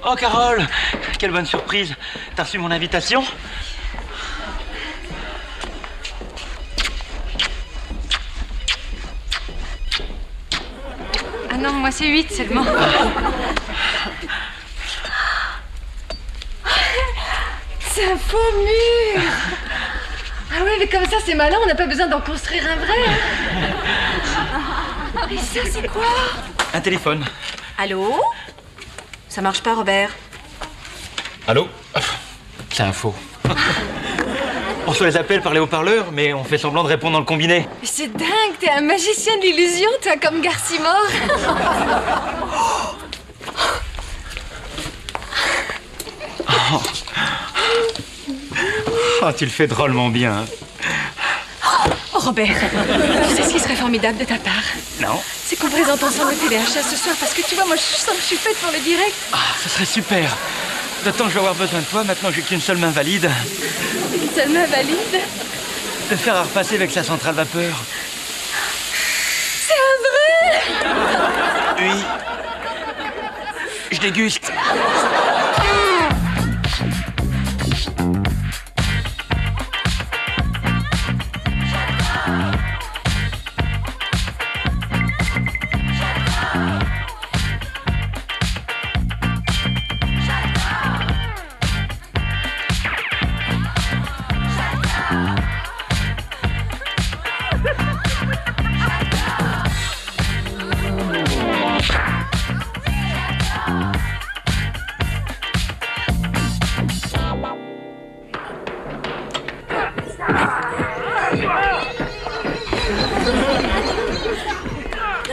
Oh, Carole, quelle bonne surprise. T'as reçu mon invitation? Ah non, moi c'est 8 seulement. C'est un faux mur. Ah ouais, mais comme ça c'est malin, on n'a pas besoin d'en construire un vrai. Et ça c'est quoi? Un téléphone. Allô? Ça marche pas, Robert? Allô? C'est un faux. On reçoit les appels par les haut-parleurs, mais on fait semblant de répondre dans le combiné. Mais c'est dingue, t'es un magicien de l'illusion, toi, comme Garcimore. Oh, tu le fais drôlement bien. Oh, Robert, tu sais ce qui serait formidable de ta part? Non? C'est qu'on présente ensemble le téléachat ce soir, parce que tu vois, moi je sens que je suis faite pour le direct. Ah, ce serait super. D'autant que je vais avoir besoin de toi, maintenant que j'ai qu'une seule main valide. Une seule main valide? De faire à repasser avec sa centrale vapeur. C'est un vrai? Oui. Je déguste.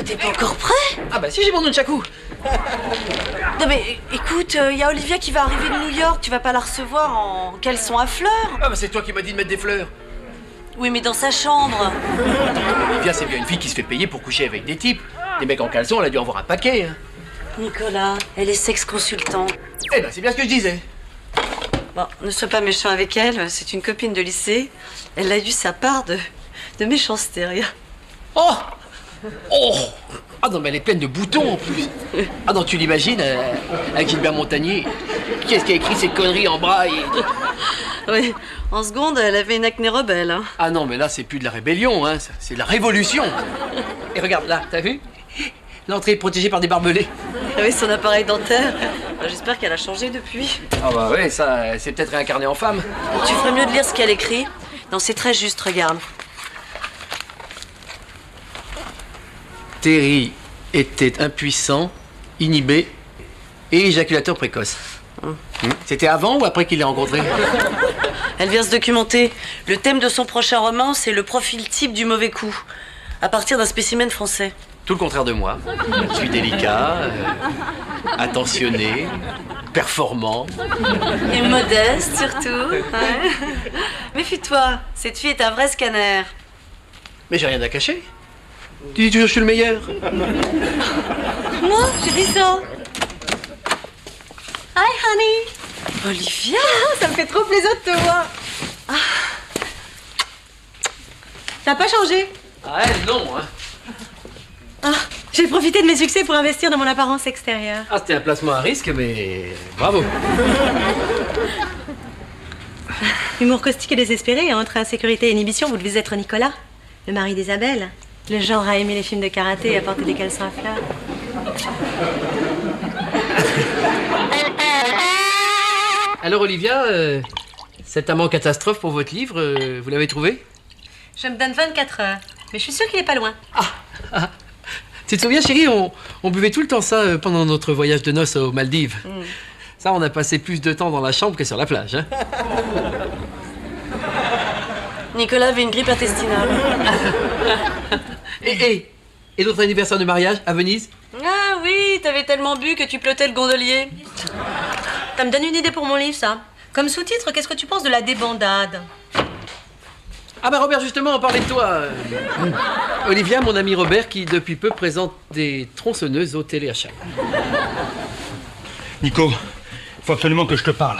T'es pas encore prêt? Ah bah si, j'ai mon nunchaku. Non mais écoute, y a Olivia qui va arriver de New York, tu vas pas la recevoir en caleçon à fleurs? Ah bah c'est toi qui m'as dit de mettre des fleurs. Oui mais dans sa chambre. Olivia, c'est bien une fille qui se fait payer pour coucher avec des types. Des mecs en caleçon, elle a dû en voir un paquet. Hein. Nicolas, elle est sexe-consultante. Eh ben c'est bien ce que je disais. Bon, ne sois pas méchant avec elle, c'est une copine de lycée. Elle a eu sa part de méchanceté, regarde. Oh! Oh! Ah non mais elle est pleine de boutons en plus. Ah non, tu l'imagines, avec Gilbert Montagnier. Qu'est-ce qui a écrit ces conneries en braille? Oui, en seconde, elle avait une acné rebelle. Hein. Ah non mais là c'est plus de la rébellion, hein. C'est de la révolution. Et regarde là, t'as vu? L'entrée est protégée par des barbelés. Avec son appareil dentaire. J'espère qu'elle a changé depuis. Ah bah ouais, ça, c'est peut-être réincarné en femme. Tu ferais mieux de lire ce qu'elle écrit. Non, c'est très juste, regarde. Terry était impuissant, inhibé et éjaculateur précoce. C'était avant ou après qu'il l'ait rencontré? Elle vient se documenter. Le thème de son prochain roman, c'est le profil type du mauvais coup, à partir d'un spécimen français. Tout le contraire de moi. Je suis délicat, attentionné, performant. Et modeste, surtout. Ouais. Méfie-toi, cette fille est un vrai scanner. Mais j'ai rien à cacher. Tu dis toujours que je suis le meilleur. Moi, je dis ça. Hi, honey. Olivia, ça me fait trop plaisir de te voir. Ah. T'as pas changé? Ah elle, non, hein. Ah, j'ai profité de mes succès pour investir dans mon apparence extérieure. Ah, c'était un placement à risque, mais bravo. Humour caustique et désespéré, entre insécurité et inhibition, vous devez être Nicolas, le mari d'Isabelle. Le genre à aimer les films de karaté et à porter des caleçons à fleurs. Alors Olivia, cet amant catastrophe pour votre livre, vous l'avez trouvé? Je me donne 24 heures, mais je suis sûre qu'il est pas loin. Ah. Tu te souviens chérie, on buvait tout le temps ça pendant notre voyage de noces aux Maldives. Ça, on a passé plus de temps dans la chambre que sur la plage. Hein. Nicolas avait une grippe intestinale. Et notre anniversaire de mariage à Venise? Ah oui, t'avais tellement bu que tu plottais le gondolier. Ça me donne une idée pour mon livre, ça. Comme sous-titre, qu'est-ce que tu penses de la débandade? Ah bah Robert, justement, on parlait de toi. Olivia, mon ami Robert, qui depuis peu présente des tronçonneuses au téléachat. Nico, faut absolument que je te parle.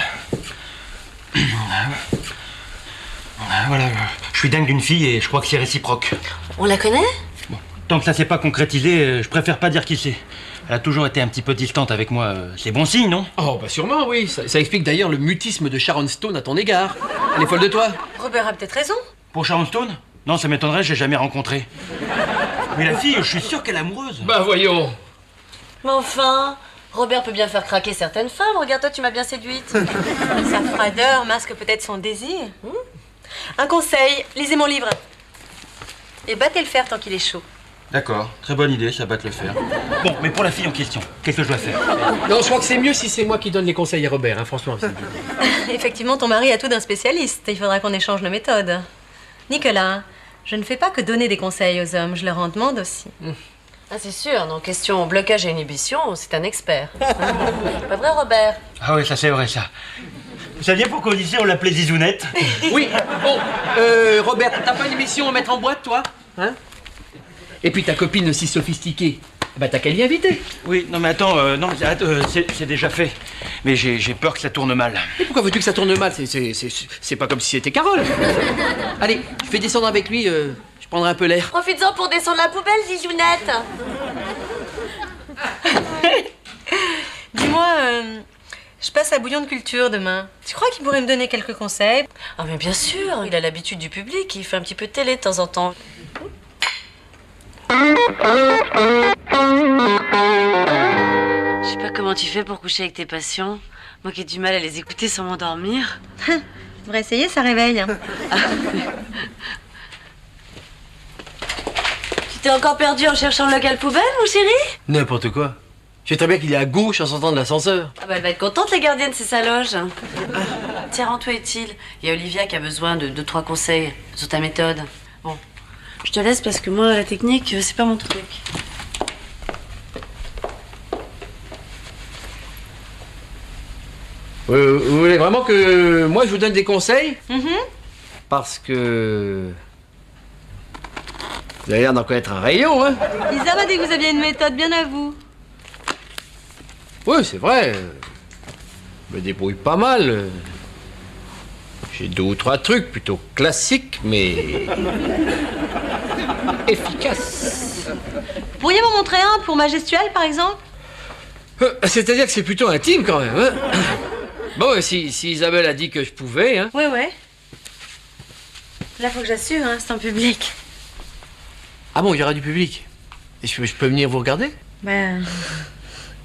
Voilà, je suis dingue d'une fille et je crois que c'est réciproque. On la connaît? Bon, tant que ça s'est pas concrétisé, je préfère pas dire qui c'est. Elle a toujours été un petit peu distante avec moi. C'est bon signe, non? Oh, bah sûrement, oui. Ça explique d'ailleurs le mutisme de Sharon Stone à ton égard. Elle est folle de toi. Robert a peut-être raison. Pour Sharon Stone? Non, ça m'étonnerait, j'ai jamais rencontré. Mais la fille, je suis sûr qu'elle est amoureuse. Bah voyons. Mais enfin, Robert peut bien faire craquer certaines femmes. Regarde-toi, tu m'as bien séduite. Sa froideur masque peut-être son désir. Un conseil, lisez mon livre. Et battez le fer tant qu'il est chaud. D'accord, très bonne idée, ça batte le fer. Bon, mais pour la fille en question, qu'est-ce que je dois faire? Non, je crois que c'est mieux si c'est moi qui donne les conseils à Robert, hein, franchement. Effectivement, ton mari a tout d'un spécialiste. Il faudra qu'on échange nos méthodes. Nicolas, je ne fais pas que donner des conseils aux hommes, je leur en demande aussi. Ah, c'est sûr, non, question blocage et inhibition, c'est un expert. Pas vrai, Robert? Ah oui, ça c'est vrai, ça. Vous saviez pourquoi au lycée on l'appelait Zizounette? Oui, bon, Robert, t'as pas une émission à mettre en boîte, toi? Hein? Et puis ta copine aussi sophistiquée, bah t'as qu'à l'y inviter. Oui, non mais attends, non, c'est déjà fait. Mais j'ai peur que ça tourne mal. Et pourquoi veux-tu que ça tourne mal? C'est pas comme si c'était Carole. Allez, je vais descendre avec lui, je prendrai un peu l'air. Profites-en pour descendre la poubelle, Zizounette. Dis-moi, je passe à Bouillon de Culture demain. Tu crois qu'il pourrait me donner quelques conseils? Ah, mais bien sûr, il a l'habitude du public, il fait un petit peu de télé de temps en temps. Je sais pas comment tu fais pour coucher avec tes patients. Moi qui ai du mal à les écouter sans m'endormir. Tu devrais essayer, ça réveille. Tu t'es encore perdu en cherchant le local poubelle, mon chéri? N'importe quoi. Je sais très bien qu'il est à gauche en sortant de l'ascenseur. Ah bah elle va être contente, la gardienne, c'est sa loge. Tiens, rends-toi utile. Il y a Olivia qui a besoin de 2-3 conseils sur ta méthode. Bon, je te laisse parce que moi, la technique, c'est pas mon truc. Vous voulez vraiment que moi je vous donne des conseils? Parce que... Vous avez l'air d'en connaître un rayon, hein? Isa m'a dit que vous aviez une méthode bien à vous. Oui, c'est vrai. Je me débrouille pas mal. J'ai 2 ou 3 trucs plutôt classiques, mais... efficaces. Vous pourriez m'en montrer un pour ma gestuelle, par exemple? C'est-à-dire que c'est plutôt intime, quand même, hein? Bon, si Isabelle a dit que je pouvais, hein? Ouais. Là, faut que j'assure, hein, c'est en public. Ah bon, il y aura du public. Et je peux venir vous regarder? Ben...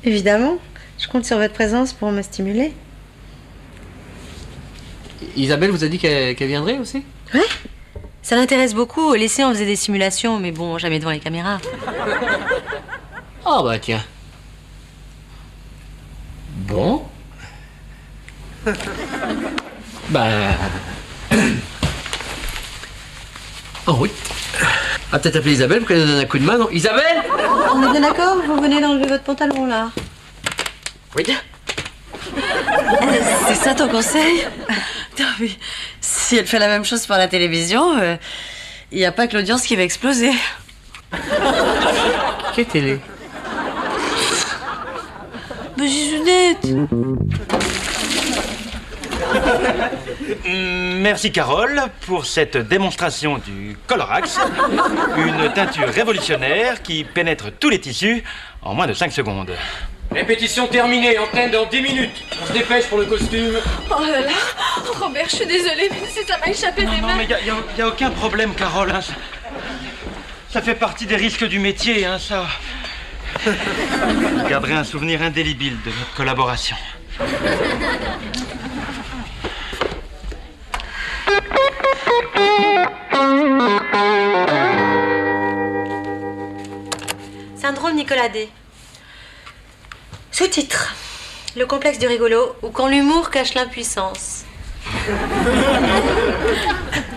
évidemment. Je compte sur votre présence pour me stimuler. Isabelle vous a dit qu'elle viendrait aussi? Ouais. Ça l'intéresse beaucoup. Au lycée, on faisait des simulations, mais bon, jamais devant les caméras. Ah bah tiens. Bon. Bah... en route. Ah, peut-être appeler Isabelle pour qu'elle nous donne un coup de main, non? Isabelle! On est bien d'accord? Vous venez d'enlever votre pantalon, là. Oui. C'est ça ton conseil? Non, mais si elle fait la même chose pour la télévision, il n'y a pas que l'audience qui va exploser. Quelle télé? Mais Zizounette! Merci Carole pour cette démonstration du Colorax, une teinture révolutionnaire qui pénètre tous les tissus en moins de 5 secondes. Répétition terminée, antenne dans 10 minutes. On se dépêche pour le costume. Oh là là, Robert, je suis désolée, mais ça m'a échappé des Non, mains. mais y a aucun problème, Carole. Hein. Ça fait partie des risques du métier, hein, ça. Je garderai un souvenir indélébile de notre collaboration. Syndrome Nicolas D. Sous-titre. Le complexe du rigolo ou quand l'humour cache l'impuissance.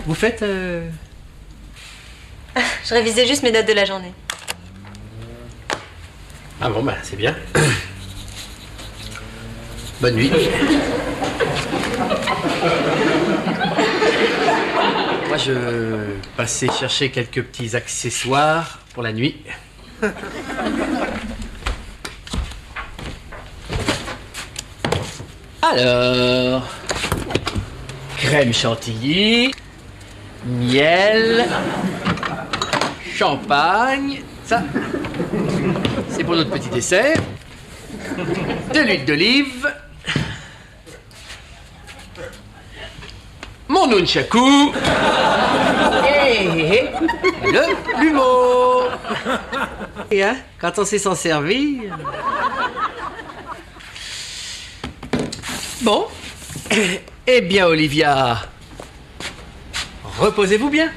Vous faites... Je révisais juste mes notes de la journée. Ah bon, bah c'est bien. Bonne nuit. Moi, je passais chercher quelques petits accessoires pour la nuit. Alors, crème chantilly, miel, champagne, ça, c'est c'est pour notre petit dessert. De l'huile d'olive. Mon nunchaku. Et le plumeau. Et hein, quand on sait s'en servir. Bon. Eh bien, Olivia, reposez-vous bien.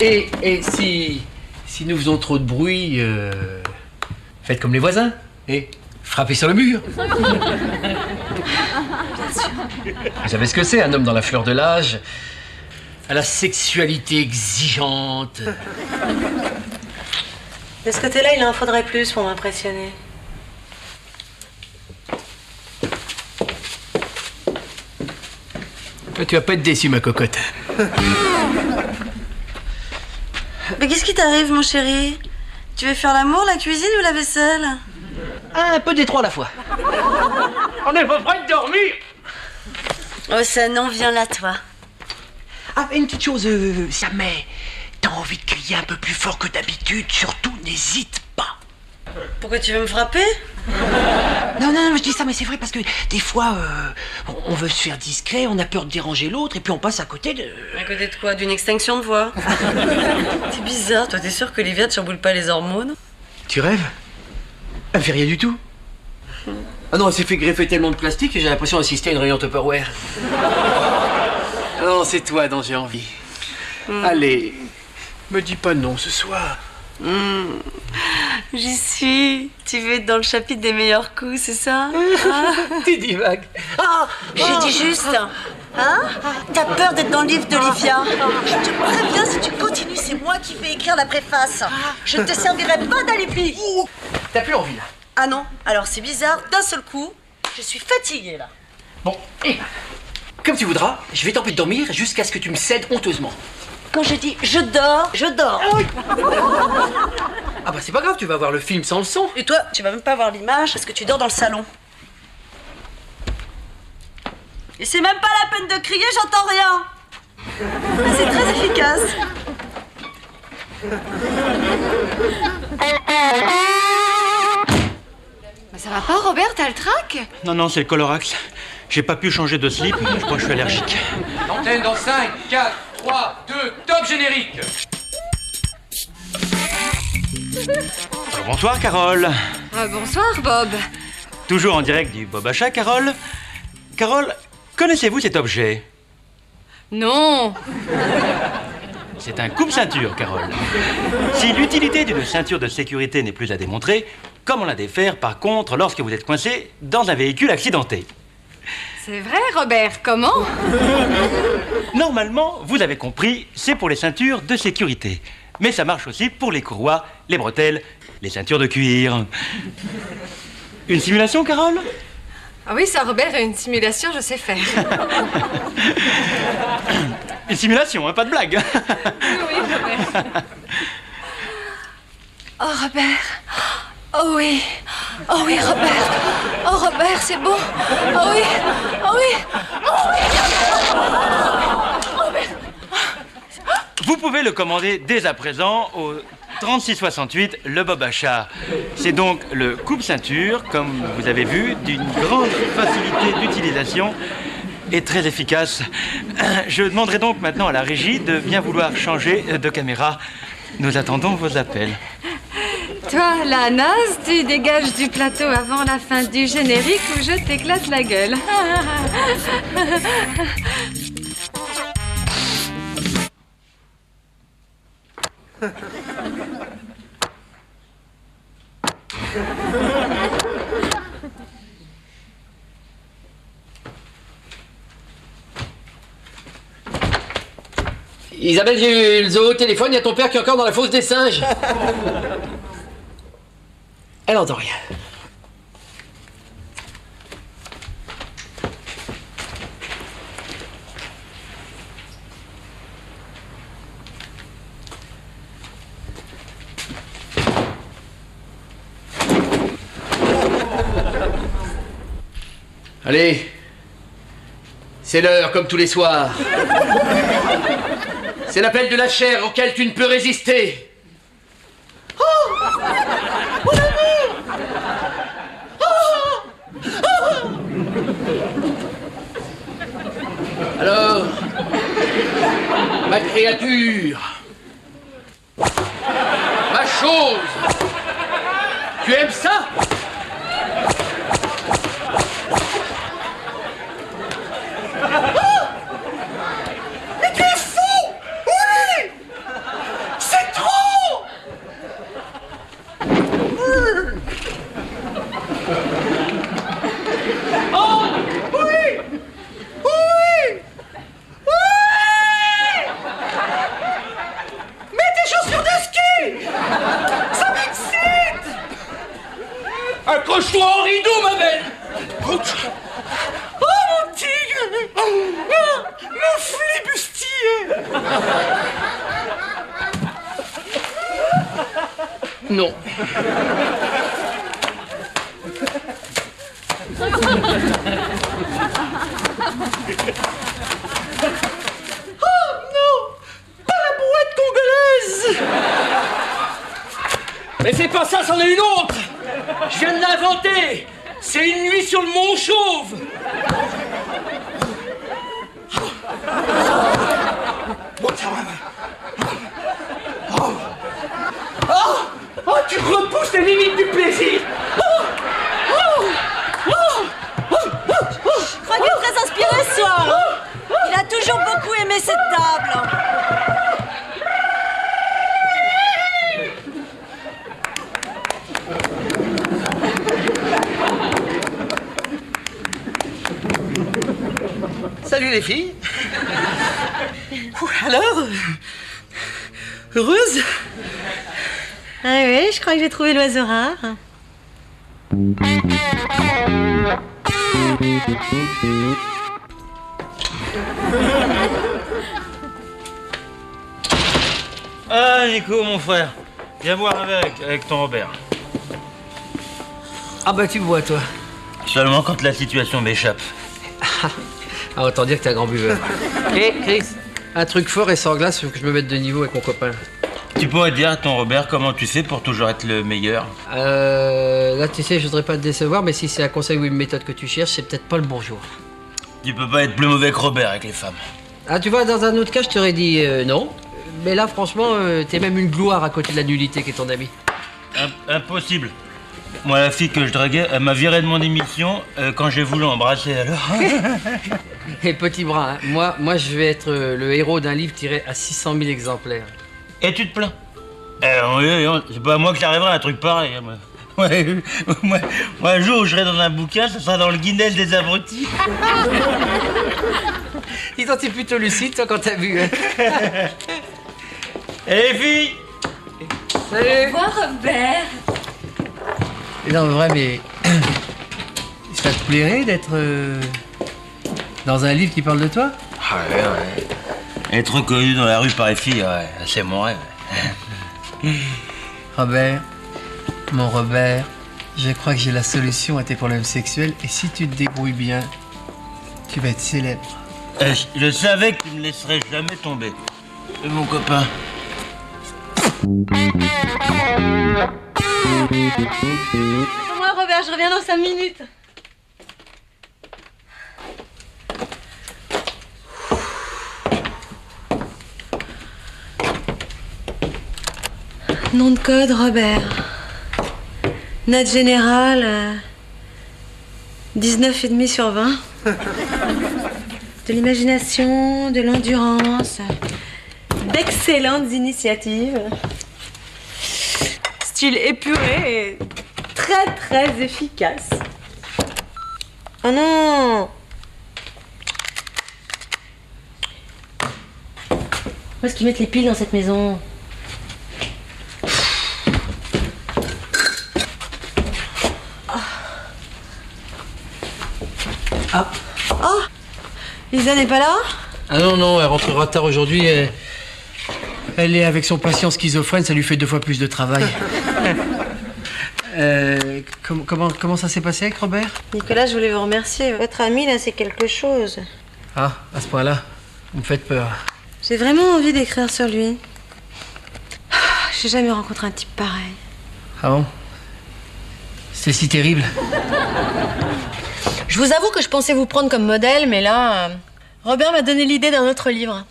Et si nous faisons trop de bruit, faites comme les voisins et frappez sur le mur. Vous savez ce que c'est, un homme dans la fleur de l'âge, à la sexualité exigeante. De ce côté-là, il en faudrait plus pour m'impressionner. Tu vas pas être déçu, ma cocotte. Mais qu'est-ce qui t'arrive, mon chéri? Tu veux faire l'amour, la cuisine ou la vaisselle? Un peu des trois à la fois. On est pas près de dormir. Oh, ça non, viens là, toi. Ah, une petite chose, si jamais t'as envie de crier un peu plus fort que d'habitude, surtout n'hésite pas. Pourquoi tu veux me frapper? Non, je dis ça, mais c'est vrai parce que des fois, on veut se faire discret, on a peur de déranger l'autre, et puis on passe à côté de... À côté de quoi? D'une extinction de voix? C'est bizarre, toi, t'es sûr qu'Olivia te chamboule pas les hormones? Tu rêves? Elle fait rien du tout. Ah non, elle s'est fait greffer tellement de plastique que j'ai l'impression d'assister à une réunion Tupperware. Non, c'est toi dont j'ai envie. Allez, me dis pas non ce soir. J'y suis. Tu veux être dans le chapitre des meilleurs coups, c'est ça? Tu dis vague. J'ai dit juste. Hein? T'as peur d'être dans le livre d'Olivia? Je te préviens, si tu continues, c'est moi qui vais écrire la préface. Je ne te servirai pas d'alibi. T'as plus envie là? Ah non? Alors c'est bizarre, d'un seul coup, je suis fatiguée là. Bon, et comme tu voudras, je vais t'empêcher de dormir jusqu'à ce que tu me cèdes honteusement. Quand je dis je dors, je dors. Ah bah c'est pas grave, tu vas voir le film sans le son. Et toi, tu vas même pas voir l'image parce que tu dors dans le salon. Et c'est même pas la peine de crier, j'entends rien. C'est très efficace. Bah, ça va pas, Robert, t'as le trac? Non, c'est le Colorax. J'ai pas pu changer de slip, je crois que je suis allergique. Antenne dans 5, 4, 3, 2, top générique. Bonsoir, Carole. Bonsoir, Bob. Toujours en direct du Bob Achat, Carole. Carole, connaissez-vous cet objet? Non. C'est un coupe-ceinture, Carole. Si l'utilité d'une ceinture de sécurité n'est plus à démontrer, comment la défaire, par contre, lorsque vous êtes coincé dans un véhicule accidenté? C'est vrai, Robert, comment? Normalement, vous avez compris, c'est pour les ceintures de sécurité. Mais ça marche aussi pour les courroies, les bretelles, les ceintures de cuir. Une simulation, Carole? Ah oui, ça, Robert, une simulation, je sais faire. Une simulation, hein, pas de blague. Oui, Robert. Oh, Robert. Oh oui. Oh oui, Robert. Oh, Robert, c'est bon. Oh oui. Oh oui. Oh oui. Robert. Vous pouvez le commander dès à présent au 3668 Le Bob Achat. C'est donc le coupe-ceinture, comme vous avez vu, d'une grande facilité d'utilisation et très efficace. Je demanderai donc maintenant à la régie de bien vouloir changer de caméra. Nous attendons vos appels. Toi, la naze, tu dégages du plateau avant la fin du générique ou je t'éclate la gueule. Isabelle, j'ai eu le zoo au téléphone, il y a ton père qui est encore dans la fosse des singes. Elle n'entend rien. Allez, c'est l'heure comme tous les soirs. C'est l'appel de la chair auquel tu ne peux résister. Oh, mon amour. Alors, ma créature, ma chose, tu aimes ça? Mais tu es fou! Oui! C'est trop! Oh! Oui! Oui! Oui! Mets tes chaussures de ski! Ça m'excite! Accroche-toi au rideau, ma belle! Oh, mon tigre! Mon flibustier! Non. Oh non! Pas la brouette congolaise! Mais c'est pas ça, c'en est une autre! Je viens de l'inventer! C'est une nuit sur le Mont Chauve! Oh, tu repousses les limites du plaisir! Je crois qu'il est très inspiré ce soir. Il a toujours beaucoup aimé cette table. Salut les filles! Alors? Heureuse? Ah oui, je crois que j'ai trouvé l'oiseau rare. Ah, Nico, mon frère, viens boire un verre avec ton Robert. Ah bah tu bois toi. Seulement quand la situation m'échappe. Ah autant dire que t'es un grand buveur. Hé Chris, un truc fort et sans glace, faut que je me mette de niveau avec mon copain. Tu pourrais dire à ton Robert comment tu fais pour toujours être le meilleur? Là tu sais, je voudrais pas te décevoir, mais si c'est un conseil ou une méthode que tu cherches, c'est peut-être pas le bon jour. Tu peux pas être plus mauvais que Robert avec les femmes. Ah tu vois, dans un autre cas, je t'aurais dit non. Mais là franchement, t'es même une gloire à côté de la nullité qui est ton ami. Impossible. Moi, la fille que je draguais, elle m'a viré de mon émission quand j'ai voulu embrasser, alors. Et petit bras, hein, moi je vais être le héros d'un livre tiré à 600 000 exemplaires. Et tu te plains? C'est pas à moi que j'arriverai à un truc pareil. Hein, moi. Moi, un jour où je serai dans un bouquin, ce sera dans le Guinness des abrutis. Dis donc, t'es plutôt lucide, toi, quand t'as vu. Hein. Et les filles? Salut! Au revoir, Robert. Non, mais vrai, mais. Ça te plairait d'être. Dans un livre qui parle de toi? Ah ouais. Être reconnu dans la rue par les filles, ouais, c'est mon rêve. Robert, mon Robert, je crois que j'ai la solution à tes problèmes sexuels et si tu te débrouilles bien, tu vas être célèbre. Je savais que tu me laisserais jamais tomber. Mon copain. Moi, Robert, je reviens dans 5 minutes. Nom de code, Robert. Note générale, 19,5 sur 20. De l'imagination, de l'endurance, d'excellentes initiatives. Style épuré et très très efficace. Oh non! Où est-ce qu'ils mettent les piles dans cette maison? Ah! Oh! Lisa n'est pas là? Ah non, elle rentrera tard aujourd'hui. Elle est avec son patient schizophrène, ça lui fait 2 fois plus de travail. Comment ça s'est passé avec Robert? Nicolas, je voulais vous remercier. Votre ami, là, c'est quelque chose. Ah, à ce point-là, vous me faites peur. J'ai vraiment envie d'écrire sur lui. J'ai jamais rencontré un type pareil. Ah bon? C'est si terrible. Je vous avoue que je pensais vous prendre comme modèle, mais là, Robert m'a donné l'idée d'un autre livre.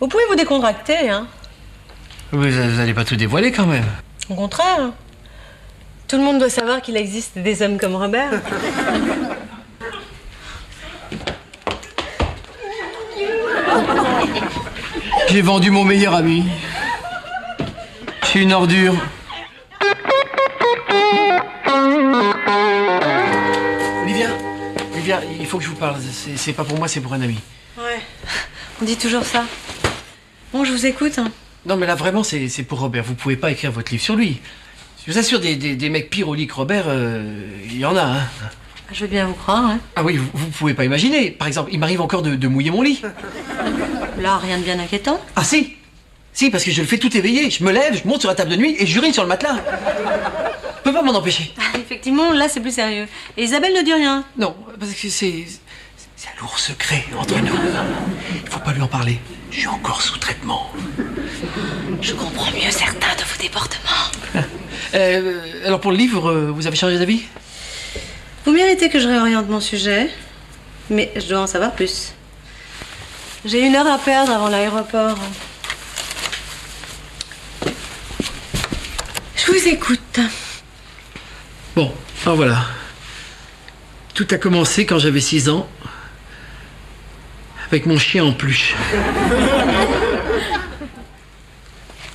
Vous pouvez vous décontracter, hein. Vous allez pas tout dévoiler quand même. Au contraire. Tout le monde doit savoir qu'il existe des hommes comme Robert. J'ai vendu mon meilleur ami. Je suis une ordure. Olivia, il faut que je vous parle. C'est pas pour moi, c'est pour un ami. Ouais. On dit toujours ça. Bon, je vous écoute. Hein. Non, mais là, vraiment, c'est pour Robert. Vous pouvez pas écrire votre livre sur lui. Je vous assure, des mecs pires au lit que Robert, il y en a, hein. Je veux bien vous croire, hein. Ah oui, vous pouvez pas imaginer. Par exemple, il m'arrive encore de mouiller mon lit. Là, rien de bien inquiétant. Ah si. Si, parce que je le fais tout éveillé. Je me lève, je monte sur la table de nuit et j'urine sur le matelas. Je peux pas m'en empêcher. Ah, effectivement, là, c'est plus sérieux. Et Isabelle ne dit rien. Non, parce que c'est un lourd secret entre nous. Il faut pas lui en parler. Je suis encore sous traitement. Je comprends mieux certains de vos déportements. Alors pour le livre, vous avez changé d'avis? Vous méritez que je réoriente mon sujet, mais je dois en savoir plus. J'ai 1 heure à perdre avant l'aéroport. Je vous écoute. Bon, alors voilà. Tout a commencé quand j'avais 6 ans, avec mon chien en peluche.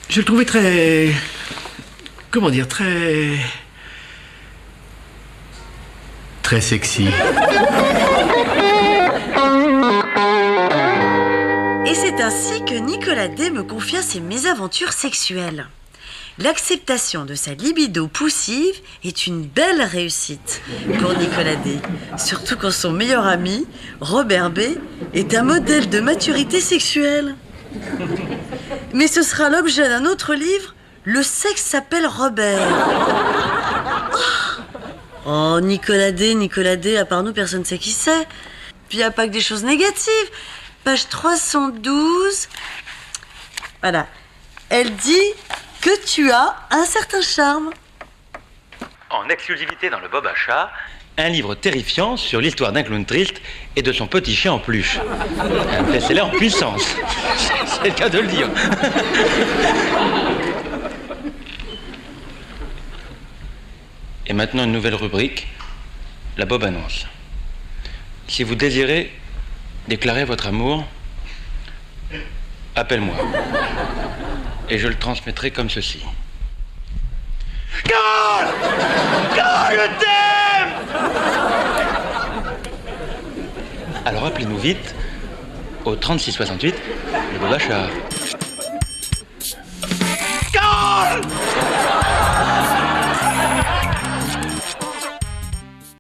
Je le trouvais très... Comment dire, très sexy. Et c'est ainsi que Nicolas D me confia ses mésaventures sexuelles. L'acceptation de sa libido poussive est une belle réussite pour Nicolas D. Surtout quand son meilleur ami, Robert B, est un modèle de maturité sexuelle. Mais ce sera l'objet d'un autre livre, Le sexe s'appelle Robert. Oh, Nicolas D, à part nous, personne ne sait qui c'est. Puis il n'y a pas que des choses négatives. Page 312. Voilà. Elle dit que tu as un certain charme. En exclusivité dans le Bob Achat, un livre terrifiant sur l'histoire d'un clown triste et de son petit chien en peluche. Un best-seller en puissance. C'est le cas de le dire. Et maintenant une nouvelle rubrique, la Bob Annonce. Si vous désirez déclarer votre amour, appelle-moi. Et je le transmettrai comme ceci. Carole! Carole, je t'aime! Alors appelez-nous vite au 3668, le Bob Achat.